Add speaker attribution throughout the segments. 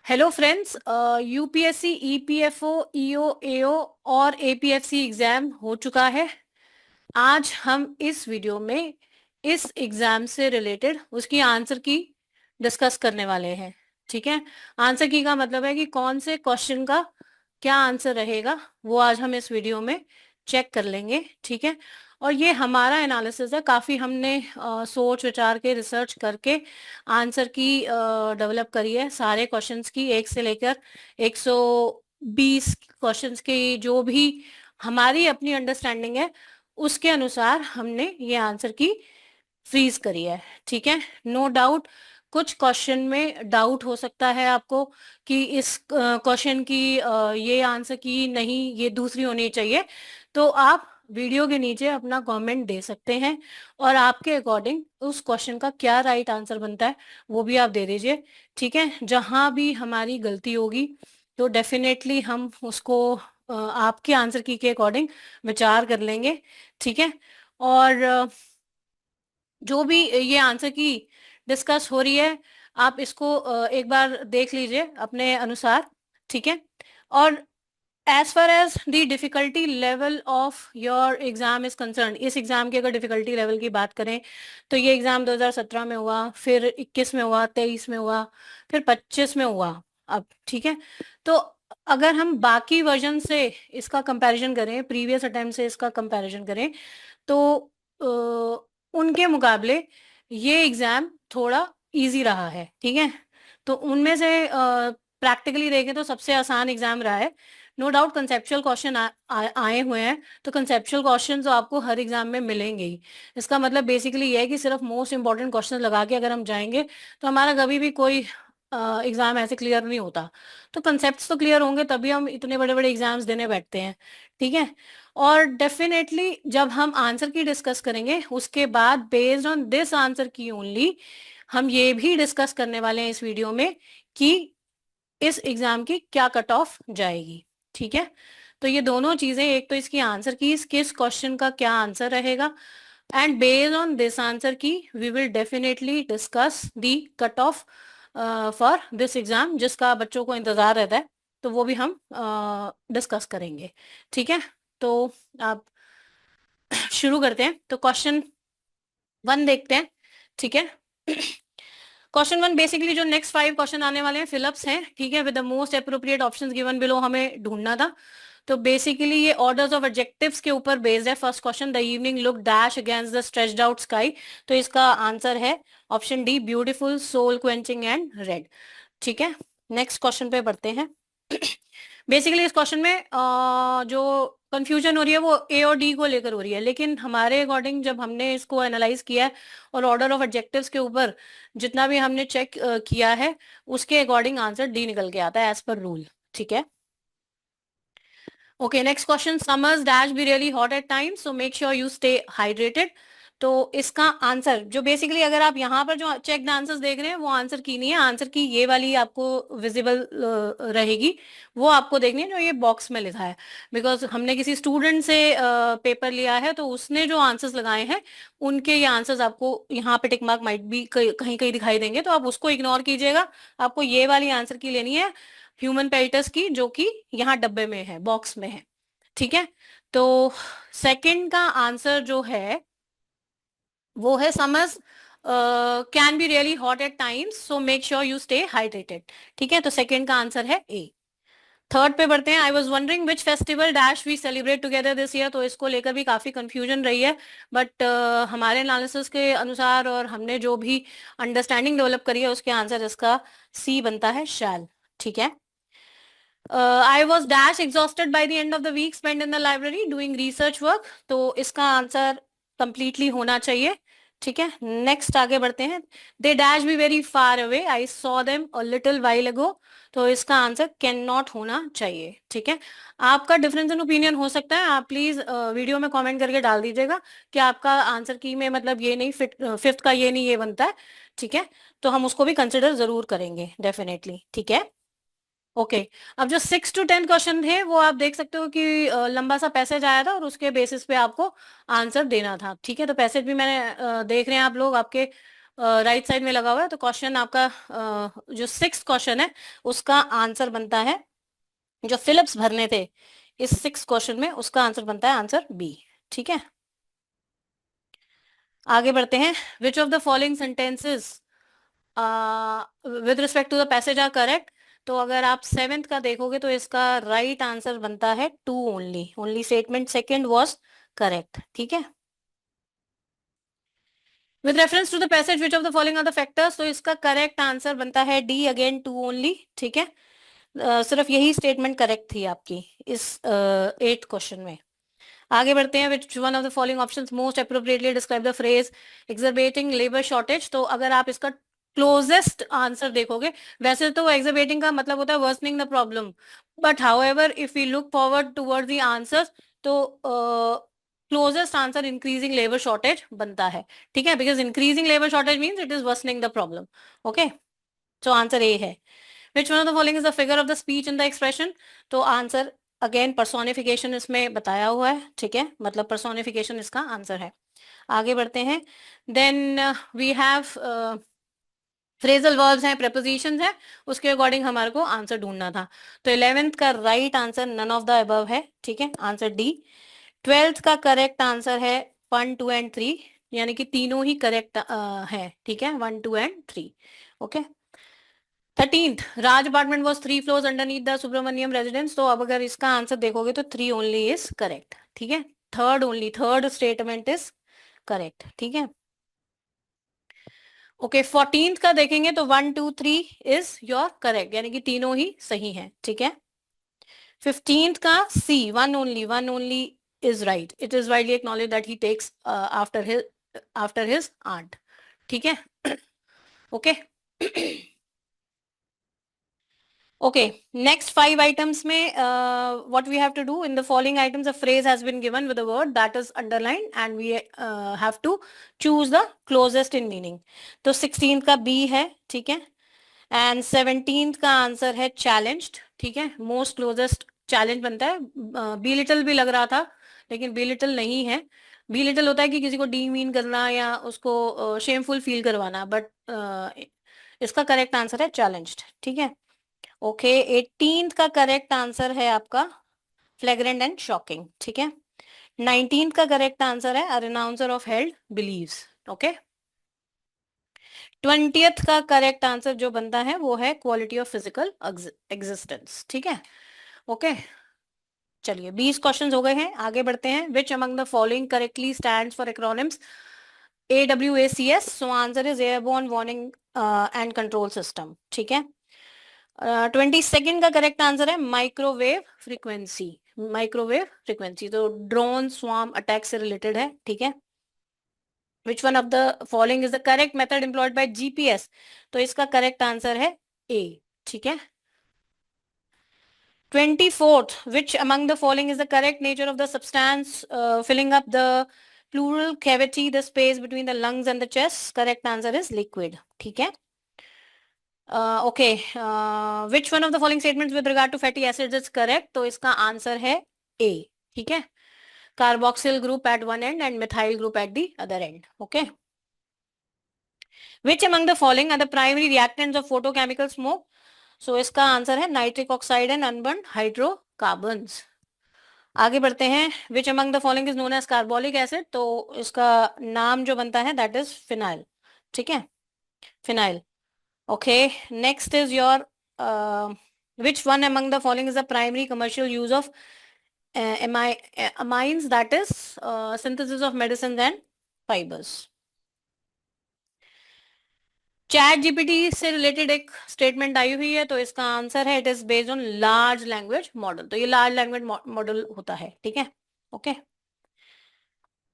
Speaker 1: Hello friends, UPSC, EPFO, EO, AO और APFC exam हो चुका है। आज हम इस वीडियो में इस एग्जाम से रिलेटेड उसकी आंसर की डिस्कस करने वाले हैं। ठीक है। आंसर की का मतलब है कि कौन से क्वेश्चन का क्या आंसर रहेगा, वो आज हम इस वीडियो में चेक कर लेंगे। ठीक है। और ये हमारा एनालिसिस है, काफ़ी हमने सोच विचार के रिसर्च करके आंसर की डेवलप करी है। सारे क्वेश्चंस की एक से लेकर 120 क्वेश्चंस की जो भी हमारी अपनी अंडरस्टैंडिंग है उसके अनुसार हमने ये आंसर की फ्रीज करी है। ठीक है। नो डाउट कुछ क्वेश्चन में डाउट हो सकता है आपको कि इस क्वेश्चन की ये आंसर की नहीं, ये दूसरी होनी चाहिए। तो आप वीडियो के नीचे अपना कमेंट दे सकते हैं और आपके अकॉर्डिंग उस क्वेश्चन का क्या राइट आंसर बनता है वो भी आप दे दीजिए। ठीक है। जहां भी हमारी गलती होगी तो डेफिनेटली हम उसको आपके आंसर की के अकॉर्डिंग विचार कर लेंगे। ठीक है। और जो भी ये आंसर की डिस्कस हो रही है आप इसको एक बार देख लीजिए अपने अनुसार। ठीक है। और as far as the difficulty level of your exam is concerned, इस एग्जाम की अगर डिफिकल्टी लेवल की बात करें तो ये एग्जाम 2017 में हुआ, फिर 21 में हुआ, 23 में हुआ, फिर 25 में हुआ अब। ठीक है। तो अगर हम बाकी वर्जन से इसका कंपैरिजन करें, प्रीवियस अटेम्प्ट से इसका कंपैरिजन करें, तो उनके मुकाबले ये एग्जाम थोड़ा इजी रहा है। ठीक है। तो उनमें से प्रैक्टिकली देखें तो सबसे आसान एग्जाम रहा है। नो डाउट कंसेप्चुअल क्वेश्चन आए हुए हैं, तो कंसेप्चुअल क्वेश्चन तो आपको हर एग्जाम में मिलेंगे ही। इसका मतलब बेसिकली ये है कि सिर्फ मोस्ट इंपॉर्टेंट क्वेश्चन लगा के अगर हम जाएंगे तो हमारा कभी भी कोई एग्जाम ऐसे क्लियर नहीं होता। तो कंसेप्ट्स तो क्लियर होंगे तभी हम इतने बड़े बड़े एग्जाम्स देने बैठते हैं। ठीक है। और डेफिनेटली जब हम आंसर की डिस्कस करेंगे उसके बाद बेस्ड ऑन दिस आंसर की ओनली हम ये भी डिस्कस करने वाले हैं इस वीडियो में कि इस एग्जाम की क्या कट ऑफ जाएगी। ठीक है। तो ये दोनों चीजें, एक तो इसकी आंसर की किस क्वेश्चन का क्या आंसर रहेगा, and based on this answer key we will definitely discuss the cut off for this exam, जिसका बच्चों को इंतजार रहता है। तो वो भी हम डिस्कस करेंगे। ठीक है। तो आप शुरू करते हैं। तो क्वेश्चन 1 देखते हैं। ठीक है। क्वेश्चन 1 बेसिकली जो नेक्स्ट 5 क्वेश्चन आने वाले हैं फिलअप्स हैं। ठीक है। With the most appropriate options given below हमें ढूंढना था। तो बेसिकली ये ऑर्डर्स ऑफ एडजेक्टिव्स के ऊपर बेस्ड है। First question, the evening look dash against the stretched out sky. तो इसका आंसर है option D, beautiful, soul quenching and red. ठीक है। नेक्स्ट क्वेश्चन पे बढ़ते हैं। बेसिकली इस क्वेश्चन में जो कंफ्यूजन हो रही है वो ए और डी को लेकर हो रही है, लेकिन हमारे अकॉर्डिंग जब हमने इसको एनालाइज किया है और ऑर्डर ऑफ एडजेक्टिव्स के ऊपर जितना भी हमने चेक किया है उसके अकॉर्डिंग आंसर डी निकल के आता है एज पर रूल। ठीक है। Okay, next question, summers dash be really hot at times so make sure you stay hydrated. तो इसका आंसर जो बेसिकली अगर आप यहाँ पर जो चेक द आंसर्स देख रहे हैं वो आंसर की नहीं है, आंसर की ये वाली आपको विजिबल रहेगी, वो आपको देखनी है जो ये बॉक्स में लिखा है। बिकॉज हमने किसी स्टूडेंट से पेपर लिया है तो उसने जो आंसर्स लगाए हैं उनके ये आंसर्स आपको यहाँ पे टिक मार्क माइट भी कहीं कहीं दिखाई देंगे, तो आप उसको इग्नोर कीजिएगा। आपको ये वाली आंसर की लेनी है, ह्यूमन पेल्टस की, जो कि यहाँ डब्बे में है, बॉक्स में है। ठीक है। तो सेकंड का आंसर जो है वो है summers can be really hot at times so make sure you stay hydrated. ठीक है। तो सेकंड का आंसर है ए। थर्ड पे बढ़ते हैं। I was wondering which festival dash we celebrate together this year. तो इसको लेकर भी काफी कंफ्यूजन रही है, बट हमारे एनालिसिस के अनुसार और हमने जो भी अंडरस्टैंडिंग डेवलप करी है उसके आंसर इसका सी बनता है, शैल। ठीक है। I was dash exhausted by the end of the week spent in the library doing research work। तो इसका आंसर completely होना चाहिए। ठीक है। नेक्स्ट आगे बढ़ते हैं। They dash be very far away, I saw them a little while ago। तो इसका आंसर कैन नॉट होना चाहिए। ठीक है। आपका डिफरेंस इन ओपिनियन हो सकता है, आप प्लीज वीडियो में कमेंट करके डाल दीजिएगा कि आपका आंसर की में मतलब ये नहीं, फिफ्थ का ये नहीं, ये बनता है। ठीक है। तो हम उसको भी कंसिडर जरूर करेंगे डेफिनेटली। ठीक है। ओके। अब जो 6 to 10 क्वेश्चन थे वो आप देख सकते हो कि लंबा सा पैसेज आया था और उसके बेसिस पे आपको आंसर देना था। ठीक है। तो पैसेज भी मैंने देख रहे हैं आप लोग आपके राइट साइड में लगा हुआ है। तो क्वेश्चन आपका जो 6th क्वेश्चन है उसका आंसर बनता है, जो फिलिप्स भरने थे इस 6th क्वेश्चन में, उसका आंसर बनता है आंसर बी। ठीक है, आगे बढ़ते हैं। Which of the following sentences with respect to the passage are correct? तो अगर आप 7th का देखोगे तो इसका राइट आंसर बनता है two only, only statement second was correct. ठीक है, with reference to the passage which of the following are the factors, तो इसका करेक्ट आंसर बनता है डी, अगेन टू ओनली। ठीक है, सिर्फ यही स्टेटमेंट करेक्ट थी आपकी इस 8th क्वेश्चन में। आगे बढ़ते हैं। Which one of the following options most appropriately describe the phrase exacerbating labour shortage? तो अगर आप इसका क्लोजेस्ट आंसर देखोगे, वैसे तो एग्जर्बेटिंग का मतलब होता है worsening the problem, but however if we look forward towards the answers, तो closest answer increasing labour shortage बनता है। ठीक है, because increasing labour shortage means it is worsening the problem. Okay, तो आंसर ए है। Which one of the following is the figure of the speech in the expression? तो answer again personification इसमें बताया हुआ है। ठीक है, मतलब पर्सोनिफिकेशन इसका आंसर है। आगे बढ़ते हैं। Then we have phrasal verbs हैं, प्रेपोजिशंस हैं, उसके अकॉर्डिंग हमारे को आंसर ढूंढना था। तो 11th का right answer none of the above है। ठीक है, आंसर डी। 12th का करेक्ट आंसर है 1, 2 एंड 3, यानी कि तीनों ही करेक्ट है। ठीक है, 1, 2 and 3। Okay, 13th, Raj apartment was 3 floors underneath the Subramaniam residence। तो अब अगर इसका आंसर देखोगे तो 3 only is correct। ठीक है, थर्ड स्टेटमेंट इज करेक्ट। ठीक है, ओके, 14th का देखेंगे तो 1, 2, 3 इज योर करेक्ट, यानी कि तीनों ही सही हैं। ठीक है, 15th का C, one only is right. It is widely acknowledge that he takes after his aunt. ठीक है, ओके Okay, next 5 items में what we have to do in the following items, a phrase has been given with a word that is underlined and we have to choose the closest in meaning. तो 16th का B है। ठीक है, and 17th का answer है challenged। ठीक है, most closest challenge बनता है। belittle भी लग रहा था, लेकिन belittle नहीं है। belittle होता है कि किसी को demean करना या उसको shameful feel करवाना, but इसका करेक्ट आंसर है challenged। ठीक है, ओके, 18th का करेक्ट आंसर है आपका फ्लैग्रेंट एंड शॉकिंग। ठीक है, 19th का करेक्ट आंसर है a renouncer of held beliefs. Okay, 20th का करेक्ट आंसर जो बनता है वो है क्वालिटी ऑफ फिजिकल एग्जिस्टेंस। ठीक है, ओके, चलिए 20 क्वेश्चंस हो गए हैं। आगे बढ़ते हैं। Which among the following correctly stands for acronyms AWACS? So answer is airborne warning and control system. ठीक है, 22nd का करेक्ट आंसर है माइक्रोवेव फ्रीक्वेंसी। माइक्रोवेव फ्रीक्वेंसी तो ड्रोन स्वार्म अटैक से रिलेटेड है। ठीक है, which one of the following is the correct method employed by GPS? तो इसका करेक्ट आंसर है ए। ठीक है, 24th, which among the following is the correct nature of the substance filling up the pleural cavity, the space between the lungs and the chest? Correct answer is liquid. ठीक है, okay, which one of the following statements with regard to fatty acids is correct? तो इसका answer है A। ठीक है, carboxyl group at one end and methyl group at the other end. Okay, which among the following are the primary reactants of photochemical smoke? So इसका answer है nitric oxide and unburned hydrocarbons. आगे बढ़ते हैं। Which among the following is known as carbolic acid? तो इसका नाम जो बनता है दैट इज फिनाइल। ठीक है, phenyl. Okay, next is your which one among the following is the primary commercial use of amines, that is synthesis of medicines and fibers? Chat GPT से related एक स्टेटमेंट आई हुई है, तो इसका answer है it is based on large language model. तो ये large language model होता है। ठीक है, okay,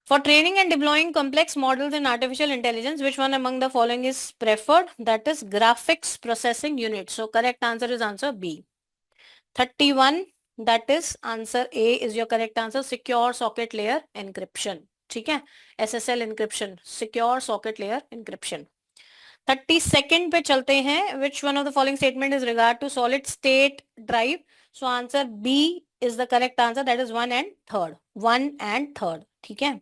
Speaker 1: for training and deploying complex models in artificial intelligence which one among the following is preferred? That is graphics processing unit. So correct answer is answer B. 31, that is answer A is your correct answer, secure socket layer encryption. ठीक है, SSL encryption, secure socket layer encryption. 32nd पे चलते हैं। Which one of the following statement is regard to solid state drive? So answer B is the correct answer, that is 1 and 3rd। 1 and 3rd। ठीक है,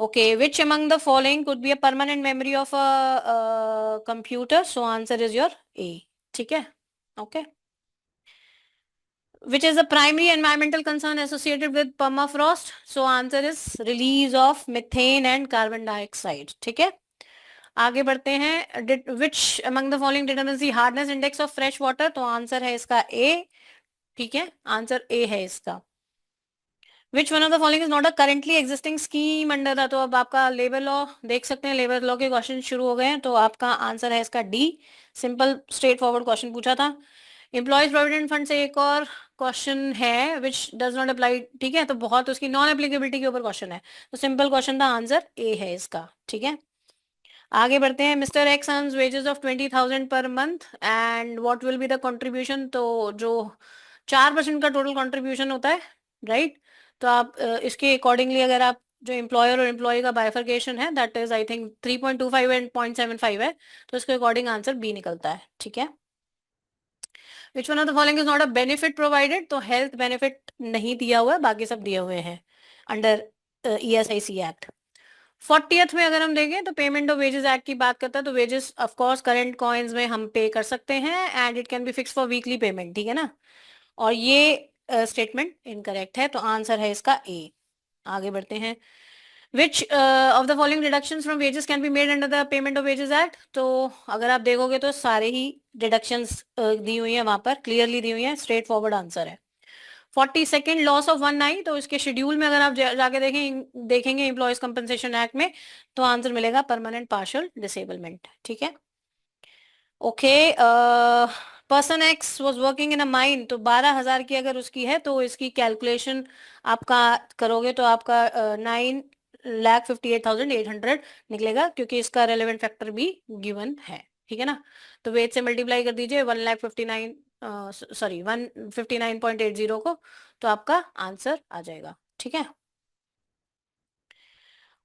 Speaker 1: Okay, which among the following could be a permanent memory of a computer? So answer is your A. ठीक है? Okay. Which is the primary environmental concern associated with permafrost? So answer is release of methane and carbon dioxide. ठीक है? आगे बढ़ते हैं. Which among the following determines the hardness index of fresh water? तो answer है इसका A. ठीक है, आंसर A है इसका. विच one of the following is not a currently existing scheme under the. तो अब आपका लेबर लॉ देख सकते हैं, लेबर लॉ के क्वेश्चन शुरू हो गए हैं. तो आपका आंसर है इसका D. Simple straight forward question पूछा था. एम्प्लॉयज प्रोविडेंट फंड से एक और क्वेश्चन है विच डज नॉट अप्लाई. ठीक है, तो बहुत उसकी नॉन एप्लीकेबिलिटी के ऊपर क्वेश्चन है. तो सिंपल क्वेश्चन था, आंसर ए है इसका. ठीक है, आगे बढ़ते हैं. Mister x earns wages of 20,000 per month and what will be the contribution. तो जो 4% का टोटल कंट्रीब्यूशन होता है, राइट. तो आप इसके अकॉर्डिंगली अगर आप जो एम्प्लॉयर और एम्प्लॉय का बाइफर्केशन है that is I think 3.25 and 0.75 है, तो इसके अकॉर्डिंग आंसर बी निकलता है. ठीक है. Which one of the following is not a benefit provided. तो हेल्थ बेनिफिट नहीं दिया हुआ है, बाकी सब दिए हुए हैं अंडर ESIC एक्ट. 40th में अगर हम देखें तो पेमेंट ऑफ वेजेस एक्ट की बात करता है. तो wages of course current coins में हम पे कर सकते हैं and it can be fix for weekly payment. ठीक है ना. और ये स्टेटमेंट इनकरेक्ट है, तो आंसर है इसका ए. आगे बढ़ते हैं. Which of the following deductions from wages can be made under the payment of wages act. तो अगर आप देखोगे तो सारे ही डिडक्शंस दी हुई है वहां पर, क्लियरली दी हुई है, स्ट्रेट फॉरवर्ड आंसर है. 42nd लॉस ऑफ वन आई. तो इसके शेड्यूल में अगर आप जाके देखेंगे एम्प्लॉयज कंपनसेशन एक्ट में, तो आंसर मिलेगा परमानेंट पार्शियल डिसेबलमेंट. ठीक है. Okay. Person x was working in a mine. तो 12,000 की अगर उसकी है तो इसकी कैलकुलेशन आपका करोगे तो आपका 9,58,800 निकलेगा, क्योंकि इसका रेलेवेंट फैक्टर भी गिवन है. ठीक है ना. तो वेट से मल्टीप्लाई कर दीजिए 1,59 सॉरी 159.80 को, तो आपका आंसर आ जाएगा. ठीक है.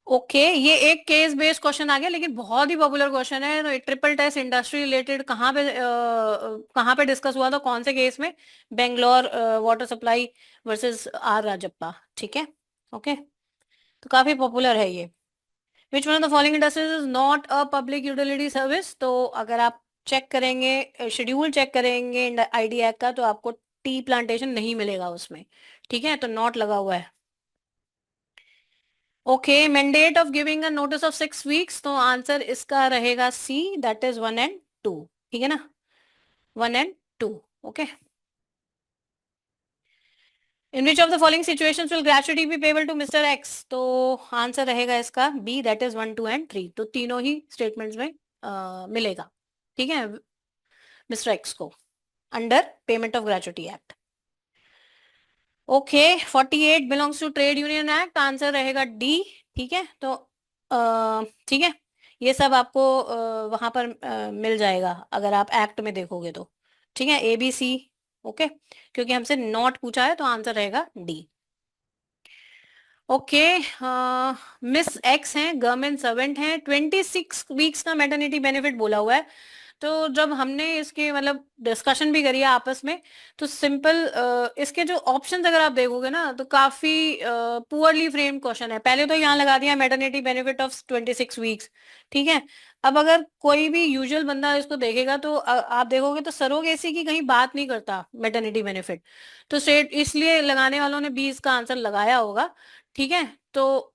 Speaker 1: ओके, ये एक केस बेस्ड क्वेश्चन आ गया, लेकिन बहुत ही पॉपुलर क्वेश्चन है. तो ट्रिपल टेस्ट इंडस्ट्री रिलेटेड कहाँ पे डिस्कस हुआ था, कौन से केस में? Bangalore water supply versus R Rajappa. ठीक है. ओके, तो काफी पॉपुलर है ये. Which one of the following industries is not a public utility service. तो अगर आप चेक करेंगे, शेड्यूल चेक करेंगे ID एक्ट का, तो आपको टी प्लांटेशन नहीं मिलेगा उसमें. ठीक है, तो नॉट लगा हुआ है. Okay, mandate of giving a notice of 6 weeks. तो आंसर इसका रहेगा सी, दैट इज 1 and 2. ठीक है ना, 1 and 2. Okay. In which of the following situations will gratuity be payable to mister X. तो आंसर रहेगा इसका बी, दैट इज 1, 2 and 3. तो तीनों ही स्टेटमेंट्स में मिलेगा. ठीक है, मिस्टर एक्स को under payment of gratuity act. Okay, 48 belongs to trade union act. Answer रहेगा डी. ठीक है, तो ठीक है, ये सब आपको वहां पर मिल जाएगा अगर आप एक्ट में देखोगे तो. ठीक है, ABC. ओके, क्योंकि हमसे नॉट पूछा है, तो आंसर रहेगा डी. ओके, मिस एक्स हैं, गवर्नमेंट सर्वेंट हैं, 26 वीक्स का मैटरनिटी बेनिफिट बोला हुआ है. तो जब हमने इसके मतलब डिस्कशन भी करी है आपस में, तो सिंपल इसके जो ऑप्शंस अगर आप देखोगे ना, तो काफी पुअरली फ्रेम्ड क्वेश्चन है. पहले तो यहाँ लगा दिया मैटरनिटी बेनिफिट ऑफ 26 वीक्स. ठीक है, अब अगर कोई भी यूजुअल बंदा इसको देखेगा तो आप देखोगे तो सरोगेसी की कहीं बात नहीं करता मैटरनिटी बेनिफिट. तो स्ट्रेट इसलिए लगाने वालों ने 20 का आंसर लगाया होगा. ठीक है, तो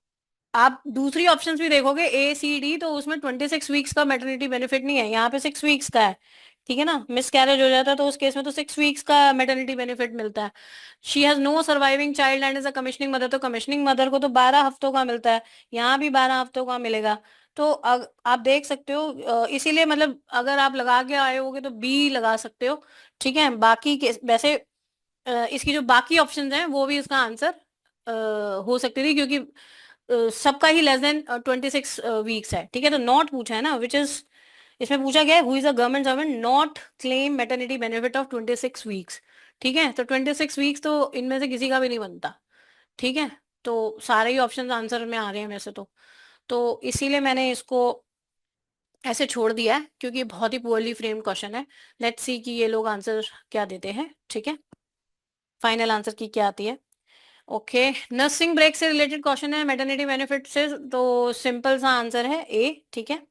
Speaker 1: आप दूसरी ऑप्शंस भी देखोगे ACD, तो उसमें 26 वीक्स का मैटरनिटी बेनिफिट नहीं है, यहाँ पे 6 वीक्स का है. ठीक है ना, मिस कैरेज हो जाता है तो उस केस में तो 6 वीक्स का मैटरनिटी बेनिफिट मिलता है. She has no surviving child and is a commissioning mother. तो कमिश्निंग मदर को तो 12 हफ्तों का मिलता है, यहाँ भी 12 हफ्तों का मिलेगा. तो आप देख सकते हो, इसीलिए मतलब अगर आप लगा के आए होगे तो बी लगा सकते हो. ठीक है, बाकी वैसे इसकी जो बाकी ऑप्शंस हैं वो भी इसका आंसर हो सकती थी, क्योंकि सबका ही लेस देन 26 वीक्स है. ठीक है, तो नॉट पूछा है ना, विच इज इसमें पूछा गया है who is a government servant not claim maternity benefit of 26 weeks. ठीक है, तो 26 वीक्स तो इनमें से किसी का भी नहीं बनता. ठीक है, तो सारे ही ऑप्शंस आंसर में आ रहे हैं वैसे तो इसीलिए मैंने इसको ऐसे छोड़ दिया है, क्योंकि बहुत ही पुअरली फ्रेम क्वेश्चन है. लेट्स सी कि ये लोग आंसर क्या देते हैं. ठीक है, फाइनल आंसर की क्या आती है. ओके, नर्सिंग ब्रेक से रिलेटेड क्वेश्चन है, मैटरनिटी बेनिफिट से, तो सिंपल सा आंसर है ए, ठीक है।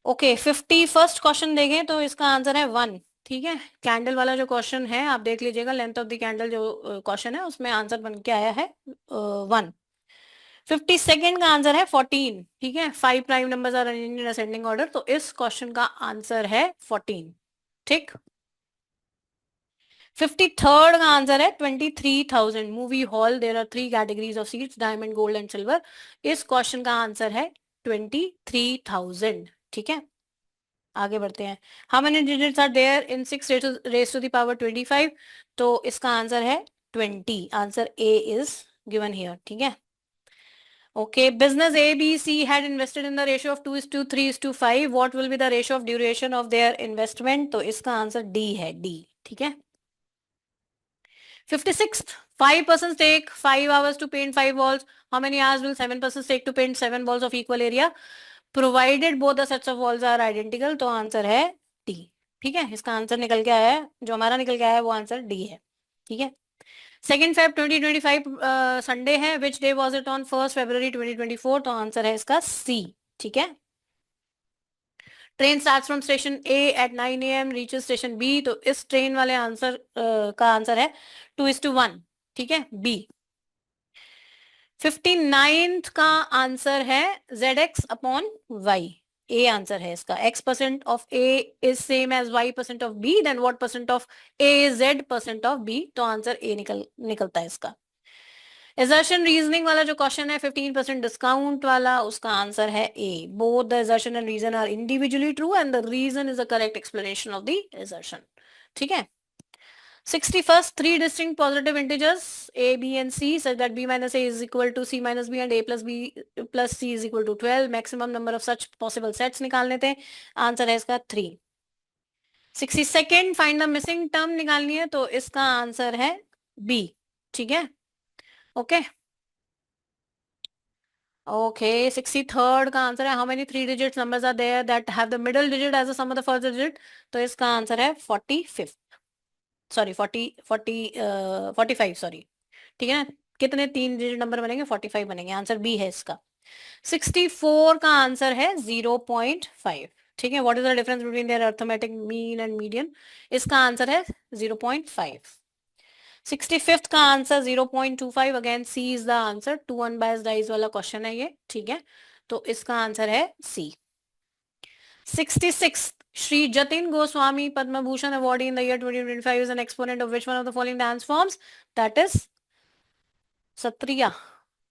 Speaker 1: ओके, 51st क्वेश्चन देखें तो इसका आंसर है 1, ठीक है। कैंडल वाला जो क्वेश्चन है आप देख लीजिएगा, लेंथ ऑफ द कैंडल जो क्वेश्चन है उसमें आंसर बन के आया है 1। 52nd का आंसर है 14, ठीक है। 5 prime numbers are arranged in ascending order, तो इस क्वेश्चन का आंसर है 14, ठीक। 53rd का आंसर है 23,000 movie hall, there are 3 categories of seats, diamond, gold and silver. इस क्वेश्चन का आंसर है 23,000, ठीक है। आगे बढ़ते हैं। How many digits are there in 6 raise to the power 25, तो इसका आंसर है 20, answer A is given here, ठीक है। Okay, business A, B, C had invested in the ratio of 2:3:5. What will be the ratio of duration of their investment? तो इसका answer D है, D, ठीक है। 56th, 5% stake, 5 hours to paint 5 walls. How many hours will 7% stake to paint 7 walls of equal area? Provided both the sets of walls are identical, तो answer है D, ठीक है। इसका आंसर निकल के आया है, जो हमारा निकल के आया है वो आंसर D है, ठीक है। 2nd Feb 2025 संडे है, which day was it on 1st February 2024, तो आंसर है इसका सी, ठीक है। Train start from station A at 9 AM, reaches station B, तो इस ट्रेन वाले आंसर का आंसर है 2:1, ठीक है, बी। 59th का आंसर है ZX/Y, ए आंसर है इसका। X% of A is same as Y% of B, then what percent of A is Z% of B, तो आंसर ए निकलता है इसका। एजर्शन रीजनिंग वाला जो क्वेश्चन है 15% डिस्काउंट वाला, उसका आंसर है A. Both the assertion and reason are individually true and the reason is the correct explanation of the assertion, ठीक है। 61st, 3 distinct positive integers a, b and c such that b minus a is equal to c minus b and a plus b plus c is equal to 12. Maximum number of such possible sets निकालने थे, answer है इसका 3। 62nd, find the missing term निकालनी है, तो इसका answer है B, ठीक है। ओके ओके, 63rd का आंसर है how many 3 digits numbers are there that have the middle digit as the sum of the first digit, तो इसका आंसर है 45, सॉरी 45, सॉरी, ठीक है ना। कितने 3 डिजिट नंबर बनेंगे? 45 बनेंगे, आंसर बी है इसका। 64 का आंसर है 0.5, ठीक है। What is the difference between their arithmetic mean and median, इसका आंसर है 0.5। 65th का answer 0.25, again C is the answer, 2 unbiased dice वाला क्वेश्चन है ये, ठीक है, तो इसका आंसर है सी। 66th, Sri Jatin Goswami Padma Bhushan awardee in the year 2025 is an exponent of which one of the following dance forms? That is Satriya.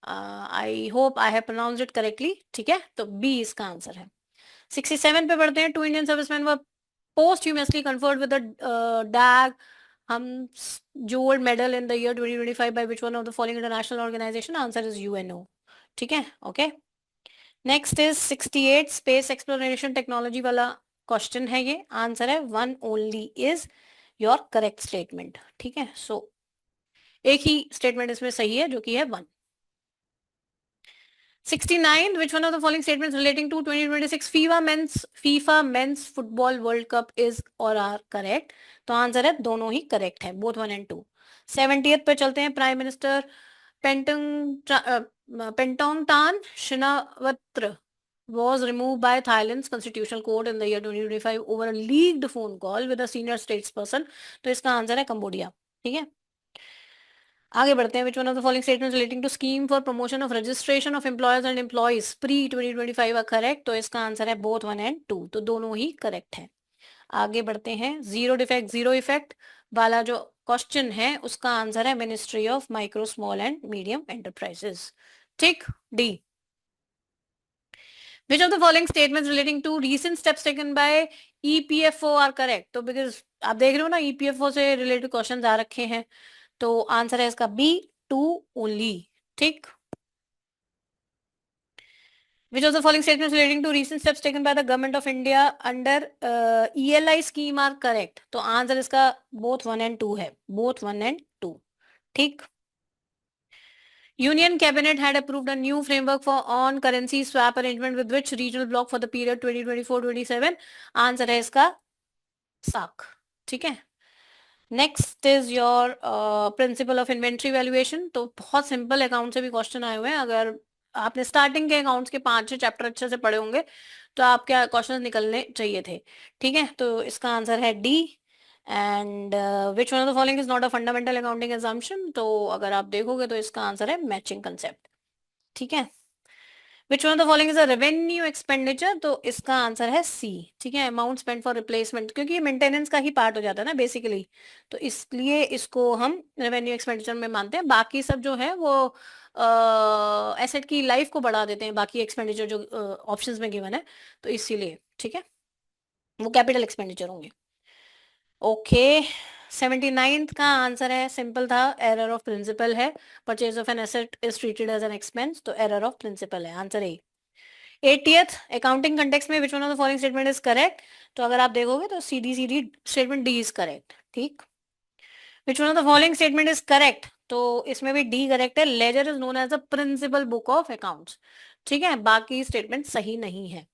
Speaker 1: I hope I have pronounced it correctly, ठीक है, तो B इसका answer है। 67 पे पढ़ते हैं, 2 Indian servicemen were posthumously conferred with the DAG Humsjold Medal in the year 2025 by which one of the following international organization? Answer is UNO, ठीक है, okay. Next is 68, space exploration technology वाला question है ये, answer है 1 only is your correct statement, ठीक है। सो एक ही statement इसमें सही है जो कि है 1। 69, which one of the following statements relating to 2026 FIFA men's football world cup is or are correct, तो आंसर है दोनों ही करेक्ट है, बोथ 1 and 2। 70th पे चलते हैं, prime minister Pentontan Shinawatra was removed by Thailand's constitutional court in the year 2025 over a leaked phone call with a senior statesperson, तो इसका answer है कंबोडिया, ठीक है। आगे बढ़ते हैं, which one of the following statements relating to scheme for promotion of registration of employers and employees pre 2025 are correct, तो इसका आंसर है both 1 and 2, तो दोनों ही करेक्ट है। आगे बढ़ते हैं, जीरो डिफेक्ट जीरो इफेक्ट वाला जो क्वेश्चन है उसका आंसर है ministry of micro small and medium enterprises, ठीक, D. Which of the following statements relating to recent steps taken by EPFO are correct? तो बिकॉज आप देख रहे हो ना EPFO से रिलेटेड क्वेश्चंस आ रखे हैं, तो आंसर है इसका बी, 2 ओनली, ठीक। Which of the following statements relating to recent steps taken by the government of India under ELI scheme are correct? तो आंसर इसका both 1 and 2 है, both 1 and 2, ठीक। Union Cabinet had approved a new framework for on currency swap arrangement with which regional bloc for the period 2024-27? Answer है इसका साक, ठीक है। Next is your principle of inventory valuation. तो बहुत simple account से भी क्वेश्चन आए हुए हैं। अगर आपने स्टार्टिंग के अकाउंट्स के 5-6 चैप्टर अच्छे से पढ़े होंगे तो आपके क्वेश्चन निकलने चाहिए थे। ठीक है, तो इसका आंसर है D. And which one of the following is not a fundamental accounting assumption. तो अगर आप देखोगे तो इसका आंसर है मैचिंग कंसेप्ट। ठीक है, which one of the following is a revenue expenditure. तो इसका आंसर है सी। ठीक है, अमाउंट स्पेंड फॉर रिप्लेसमेंट, क्योंकि ये मेंटेनेंस का ही पार्ट हो जाता है ना बेसिकली, तो इसलिए इसको हम रेवेन्यू एक्सपेंडिचर में मानते हैं। बाकी सब जो है वो एसेट की लाइफ को बढ़ा देते हैं, बाकी एक्सपेंडिचर जो ऑप्शंस में गिवन है, तो इसीलिए ठीक है वो कैपिटल एक्सपेंडिचर होंगे। ओके, 79th का आंसर है, सिंपल था, एरर ऑफ प्रिंसिपल है। Purchase of an asset is treated as an expense, तो एरर ऑफ प्रिंसिपल है, answer A. 80th, accounting context में which one of the following statement is correct. तो अगर आप देखोगे तो सीधी सीधी स्टेटमेंट डी इज करेक्ट। ठीक, which one of the following statement is correct. तो इसमें भी डी करेक्ट है, ledger is known as a principal book of accounts. ठीक है, बाकी स्टेटमेंट सही नहीं है।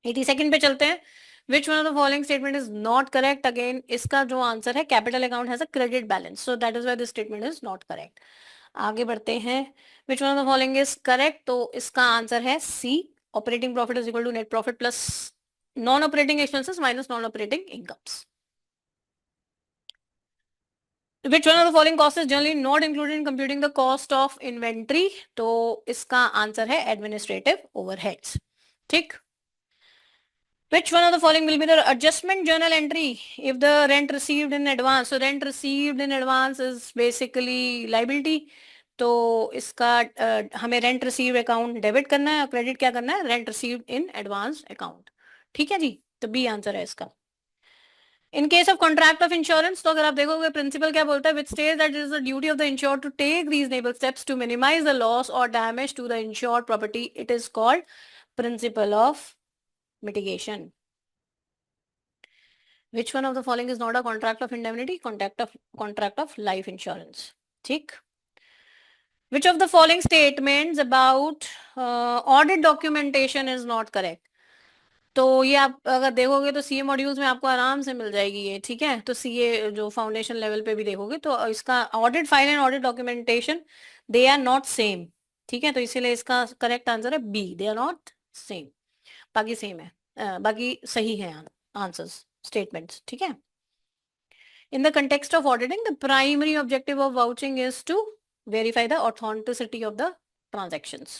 Speaker 1: 82nd पे चलते हैं, which one of the following statement is not correct. Again इसका जो आंसर है, capital account has a credit balance, so that is why this statement is not correct. आगे बढ़ते हैं, which one of the following is correct. तो इसका answer है C, operating profit is equal to net profit plus non operating expenses minus non operating incomes. Which one of the following costs is generally not included in computing the cost of inventory? तो इसका answer है administrative overheads. ठीक, which one of the following will be the adjustment journal entry if the rent received in advance? So rent received in advance is basically liability, तो इसका हमें rent receive account debit करना है और credit क्या करना है, rent received in advance account. ठीक है जी, तो बी आंसर है इसका। In case of contract of insurance, तो अगर आप देखोगे प्रिंसिपल क्या बोलता है, which states that is the duty of the insured to take reasonable steps to minimise the loss और damage to the insured property, it is called principle of mitigation. Which one of the following is not a contract of indemnity? Contract of life insurance. ठीक, which of the following statements about audit documentation is not correct? तो ये आप अगर देखोगे तो CA modules में आपको आराम से मिल जाएगी ये। ठीक है, तो सीए जो फाउंडेशन लेवल पे भी देखोगे तो इसका audit file and audit documentation, they are not same. ठीक है, तो इसीलिए इसका करेक्ट आंसर है B, they are not same. बाकी सेम है, बाकी सही है आंसर्स स्टेटमेंट्स। ठीक है, in the context of auditing, the primary objective of vouching is to verify the authenticity of the transactions.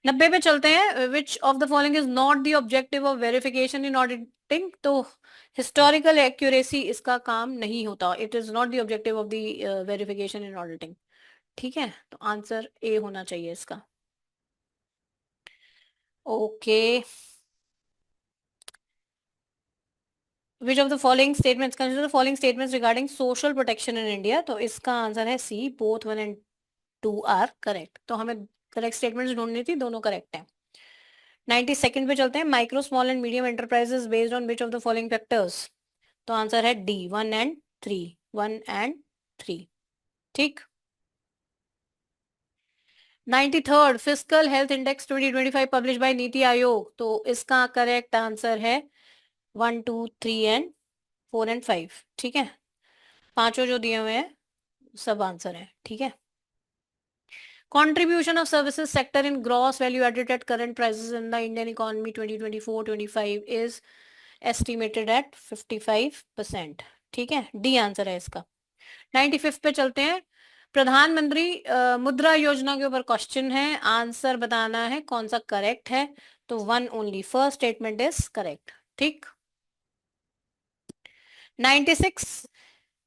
Speaker 1: 90 पे चलते हैं, which of the following is not the objective of verification in auditing? तो historical accuracy इसका काम नहीं होता, it is not the objective of the verification in auditing. ठीक है, तो आंसर ए होना चाहिए इसका। Okay, which of the following statements, consider the following statements regarding social protection in India? तो इसका आंसर है सी, both 1 and 2 आर करेक्ट। तो हमें करेक्ट स्टेटमेंट्स ढूंढनी थी, दोनों करेक्ट हैं। 92nd पे चलते हैं, micro small and medium enterprises based on which of the following factors. तो आंसर है डी, 1 and 3, 1 and 3। ठीक, 93rd fiscal health index 2025 publish by NITI Aayog. तो इसका करेक्ट आंसर है 1, 2, 3 एंड 4 एंड 5। ठीक है, पांचों जो दिए हुए हैं सब आंसर है। ठीक है, contribution of services sector in gross value added at current prices in the Indian economy 2024-25 is estimated at 55%। ठीक है, डी आंसर है इसका। 95th पे चलते हैं, प्रधानमंत्री मुद्रा योजना के ऊपर क्वेश्चन है, आंसर बताना है कौन सा करेक्ट है। तो 1 only, first statement is correct. ठीक, 96,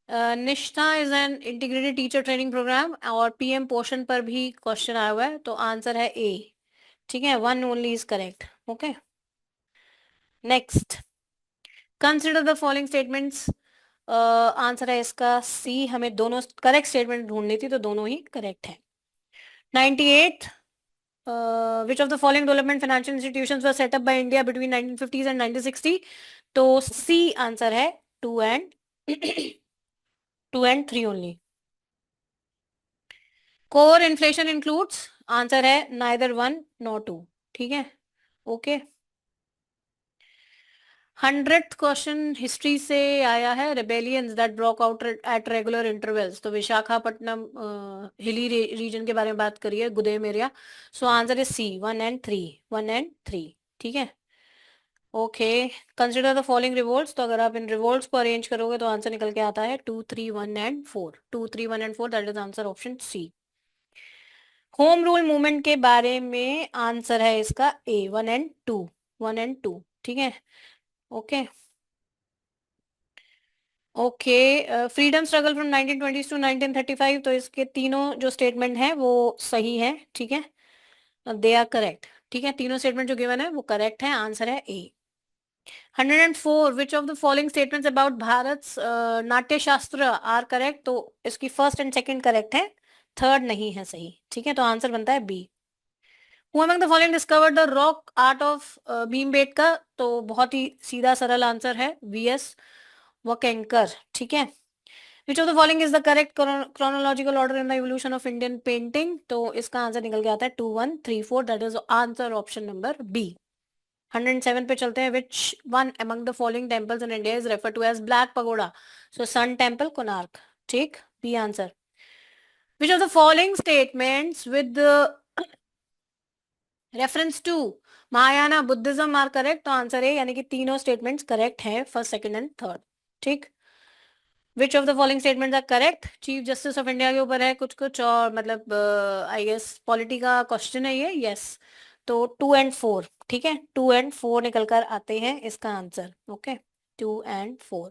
Speaker 1: Nishtha is an integrated teacher training program और पीएम पोषण पर भी क्वेश्चन आया हुआ है, तो आंसर है ए। ठीक है, 1 only is correct. Okay, next, consider the following statements. Answer है इसका सी, हमें दोनों करेक्ट स्टेटमेंट ढूंढनी थी तो दोनों ही करेक्ट है। 98, which of the following development financial institutions were set up by India between 1950s and 1960? तो सी आंसर है 2 and 2 and 3 only. Core inflation includes, answer है नाइदर 1 nor 2। ठीक है, ओके। 100th क्वेश्चन हिस्ट्री से आया है, rebellions that broke out at regular intervals. तो Visakhapatnam hilly region के बारे में बात करिए, Gudem area. So answer is C, 1 and 3, 1 and 3। ठीक है, okay. Consider the following revolts. तो अगर आप इन रिवोल्ट्स को अरेंज करोगे तो आंसर निकल के आता है 2, 3, 1 and 4। 2, 3, 1 and 4, that is answer option C. Home rule movement के बारे में आंसर है इसका ए, 1 and 2, 1 and 2। ठीक है, okay okay. Freedom struggle from 1920 to 1935। तो इसके तीनों जो स्टेटमेंट हैं वो सही है। ठीक है, दे आर करेक्ट। ठीक है, तीनों स्टेटमेंट जो गिवन है वो करेक्ट है, आंसर है A. 104, which of the following statements about Bharat Natya Shastra are correct. तो इसकी फर्स्ट एंड सेकंड करेक्ट है, थर्ड नहीं है सही। ठीक है, तो आंसर बनता है B. Who among the following discovered the rock art of Bhimbetka. तो बहुत ही सीधा सरल आंसर है वीएस वकेंकर। ठीक है, which of the following is the correct chronological order in the evolution of Indian painting. तो इसका आंसर निकल के आता है 2, 1, 3, 4, that is answer option number B. 107 पे चलते हैं। Which one among the following temples in India is refer to as black pagoda. So sun temple, Konark. ठीक, B answer. Which of the following statements with reference to Mahayana Buddhism are correct. तो answer है, यानी कि तीनों statements correct हैं, first, second and third. ठीक, which of the following statements are correct. Chief justice of India के ऊपर है कुछ कुछ, और मतलब आई गेस पॉलिटी का क्वेश्चन है ये, यस। तो 2 and 4। ठीक है, 2 and 4 निकल कर आते हैं इसका आंसर। ओके, 2 and 4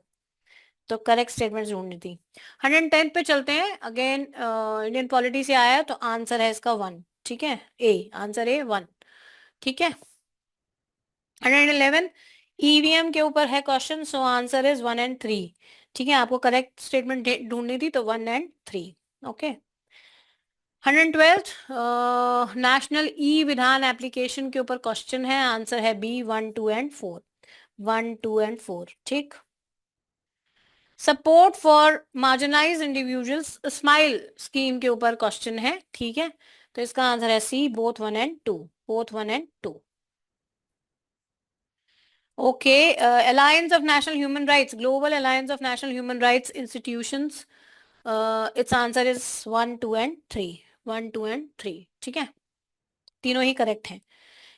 Speaker 1: तो करेक्ट स्टेटमेंट ढूंढनी थी। 110 पे चलते हैं। अगेन इंडियन पॉलिटी से आया, तो आंसर है इसका 1। ठीक है, ए, आंसर ए 1। ठीक है, 111 ईवीएम के ऊपर है question. So answer is 1 and 3। ठीक है, आपको करेक्ट स्टेटमेंट ढूंढनी थी, तो 1 and 3। ओके, 112 नेशनल ई विधान एप्लीकेशन के ऊपर क्वेश्चन है, आंसर है बी, 1, 2 and 4। 1, 2 and 4। ठीक, support for marginalise individuals smile scheme के ऊपर क्वेश्चन है। ठीक है, तो इसका आंसर है सी, both 1 and 2। Both 1 and 2। Okay, Alliance of National Human Rights, Global Alliance of National Human Rights Institutions. Its answer is 1, 2 and 3। 1, 2 and 3। ठीक है, तीनों ही करेक्ट हैं।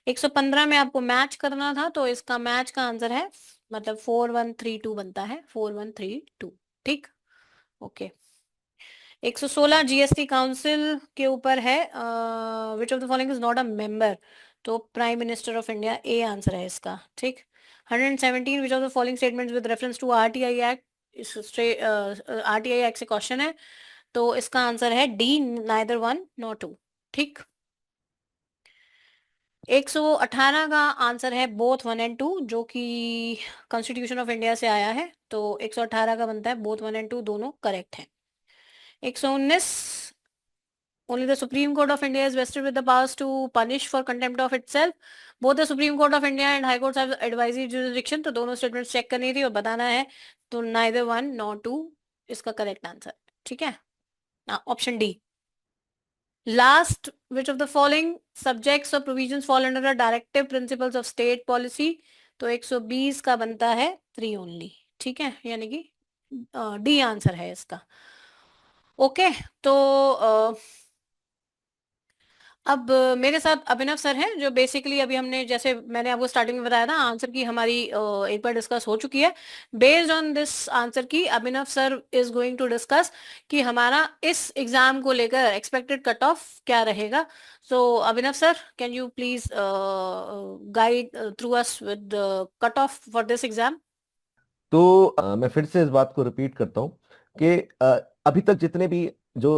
Speaker 1: 115 में आपको मैच करना था, तो इसका मैच का आंसर है, मतलब 4, 1, 3, 2 बनता है, 4, 1, 3, 2। ठीक, ओके। 116 जीएसटी काउंसिल के ऊपर है। Which of the following is not a member. तो prime minister of India, A answer है इसका। ठीक, 117, which of the following statements with reference to RTI act. RTI act से क्वेश्चन है, तो इसका आंसर है डी, नाइदर 1 nor 2। ठीक, 118 का आंसर है बोथ 1 and 2, जो कि कॉन्स्टिट्यूशन ऑफ इंडिया से आया है। तो 118 का बनता है बोथ 1 and 2 दोनों करेक्ट हैं। 119, only the Supreme Court of India is vested with the powers to punish for contempt of itself. Both the Supreme Court of India and High Courts have advisory jurisdiction। तो दोनों statements check करनी थी और बताना है, तो neither 1 nor 2 इसका correct answer. ठीक है, option D. Last, which of the following subjects और provisions fall under the directive principles of state policy. तो 120 का बनता है 3 ओनली। ठीक है, यानी कि डी आंसर है इसका। ओके, तो अब मेरे साथ अभिनव सर हैं, जो बेसिकली अभी हमने, जैसे मैंने आपको स्टार्टिंग में बताया था, आंसर की हमारी एक बार डिस्कस हो चुकी है। Based on this answer key Abhinav sir is going to discuss कि हमारा इस एग्जाम को लेकर एक्सपेक्टेड कट ऑफ क्या रहेगा। So Abhinav sir, can you please guide through us with cut off for this exam.
Speaker 2: तो मैं फिर से इस बात को रिपीट करता हूँ कि अभी तक जितने भी जो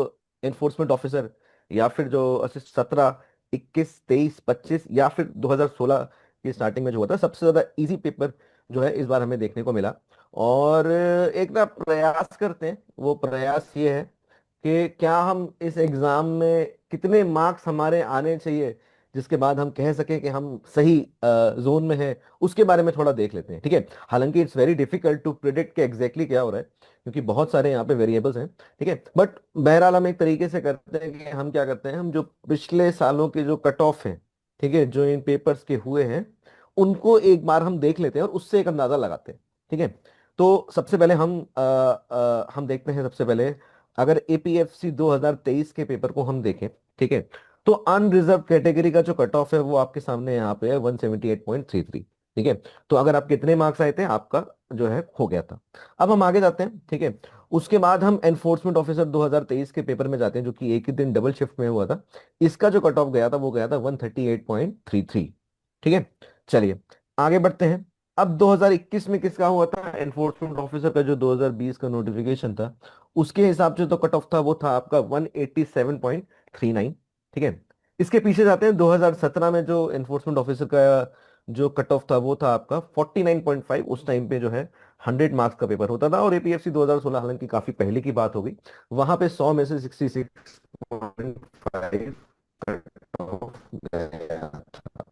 Speaker 2: एनफोर्समेंट ऑफिसर या फिर जो 17, 21, 23, 25 या फिर 2016 की स्टार्टिंग में जो हुआ था, सबसे ज्यादा इजी पेपर जो है इस बार हमें देखने को मिला। और एक ना प्रयास करते हैं, वो प्रयास ये है कि क्या हम इस एग्जाम में कितने मार्क्स हमारे आने चाहिए जिसके बाद हम कह सके कि हम सही जोन में हैं, उसके बारे में थोड़ा देख लेते हैं। ठीक है, हालांकि it's very difficult to predict कि एग्जैक्टली क्या हो रहा है, क्योंकि बहुत सारे यहाँ पे वेरिएबल्स हैं। ठीक है, बट बहरहाल हम एक तरीके से करते हैं कि हम क्या करते हैं, हम जो पिछले सालों के जो कट ऑफ हैं, ठीक है, जो इन पेपर्स के हुए हैं, उनको एक बार हम देख लेते हैं और उससे एक अंदाजा लगाते हैं। ठीक है, तो सबसे पहले हम देखते हैं। सबसे पहले अगर एपीएफसी 2023 के पेपर को हम देखें, ठीक है, तो अनरिजर्व कैटेगरी का जो कट ऑफ है वो आपके सामने यहाँ पे है 178.33। ठीक है, तो अगर आप कितने मार्क्स आए थे, आपका जो है हो गया था। अब हम आगे जाते हैं। ठीक है, उसके बाद हम एनफोर्समेंट ऑफिसर 2023 के पेपर में जाते हैं, जो कि एक ही दिन डबल शिफ्ट में हुआ था। इसका जो कट ऑफ गया था वो गया था 138.33। ठीक है, चलिए आगे बढ़ते हैं। अब 2021 में किसका हुआ था? एनफोर्समेंट ऑफिसर का जो 2020 का नोटिफिकेशन था, उसके हिसाब से तो कट ऑफ था वो था आपका 187.39। ठीक है, इसके पीछे जाते हैं। 2017 में जो एनफोर्समेंट ऑफिसर का जो कट ऑफ था वो था आपका 49.5। उस टाइम पे जो है 100 मार्क्स का पेपर होता था। और एपीएफसी 2016 हालांकि काफी पहले की बात हो गई, वहां पे 100 में से 66.5 कट ऑफ गया था।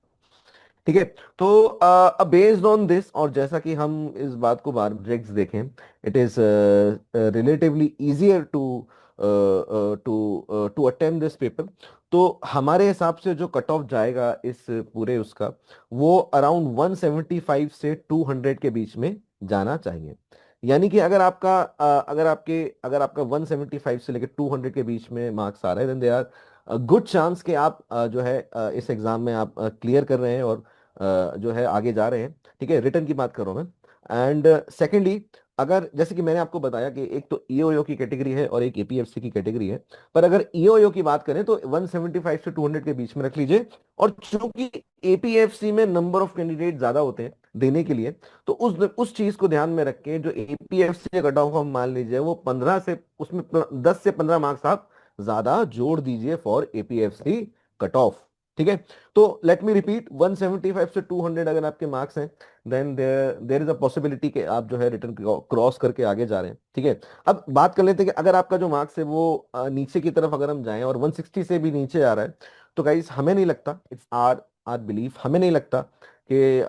Speaker 2: ठीक है, तो बेस्ड ऑन दिस, और जैसा कि हम इस बात को बार ब्रेक्स देखें, it is relatively easier to to attempt this paper. तो हमारे हिसाब से जो कट ऑफ जाएगा इस पूरे उसका, वो अराउंड 175 से 200 के बीच में जाना चाहिए। यानी कि अगर आपका अगर आपका 175 से लेकर 200 के बीच में मार्क्स आ रहे हैं, then they are good chance कि आप जो है इस एग्जाम में आप क्लियर कर रहे हैं और जो है आगे जा रहे हैं। ठीक है, रिटर्न की बात कर रहा हूं मैं। एंड सेकेंडली, अगर जैसे कि मैंने आपको बताया कि एक तो ईओयू की कैटेगरी है और एक एपीएफसी की कैटेगरी है, पर अगर ईओयू की बात करें तो 175 से 200 के बीच में रख लीजिए। और चूंकि एपीएफसी में नंबर ऑफ कैंडिडेट ज्यादा होते हैं देने के लिए, तो उस चीज को ध्यान में रख के जो एपीएफसी का कट ऑफ हम मान लीजिए वो 15 से, उसमें 10 से 15 मार्क्स आप ज्यादा जोड़ दीजिए फॉर एपीएफसी कट ऑफ। ठीक है, तो लेट मी रिपीट, 175 से 200 अगर आपके मार्क्स हैं, then there is a possibility कि आप जो है रिटर्न क्रॉस करके आगे जा रहे हैं। ठीक है, अब बात कर लेते हैं कि अगर आपका जो मार्क्स है वो नीचे की तरफ अगर हम जाएं और 160 से भी नीचे आ रहा है, तो गाइस हमें नहीं लगता, इट्स आर आर बिलीफ, हमें नहीं लगता कि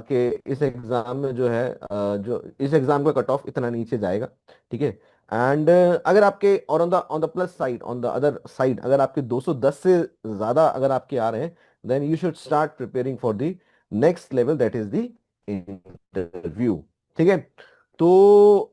Speaker 2: कि इस एग्जाम में जो है जो इस एग्जाम का कट ऑफ इतना नीचे जाएगा। ठीक है, एंड अगर आपके, और on the plus side, on the other side, अगर आपके 210 से ज्यादा अगर आपके आ रहे हैं, then you should start preparing for the next level, that is the interview. ठीक है, तो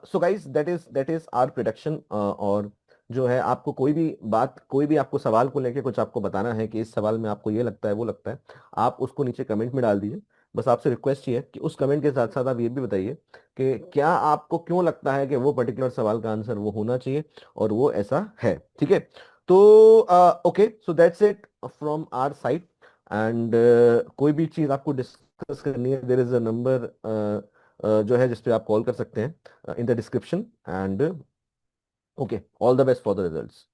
Speaker 2: so guys, that is our production. और जो है आपको कोई भी बात, कोई भी आपको सवाल को लेके कुछ आपको बताना है कि इस सवाल में आपको ये लगता है वो लगता है, आप उसको नीचे कमेंट में डाल दीजिए। बस आपसे रिक्वेस्ट ये है कि उस कमेंट के साथ साथ आप ये भी बताइए कि क्या आपको क्यों लगता है कि वो पर्टिकुलर सवाल का आंसर वो होना चाहिए और वो ऐसा है। ठीक है, तो okay, so that's it from our side. And कोई भी चीज आपको डिस्कस करनी है, देयर इज अ नंबर जो है जिसपे आप कॉल कर सकते हैं in the description. And okay, all the best for the results.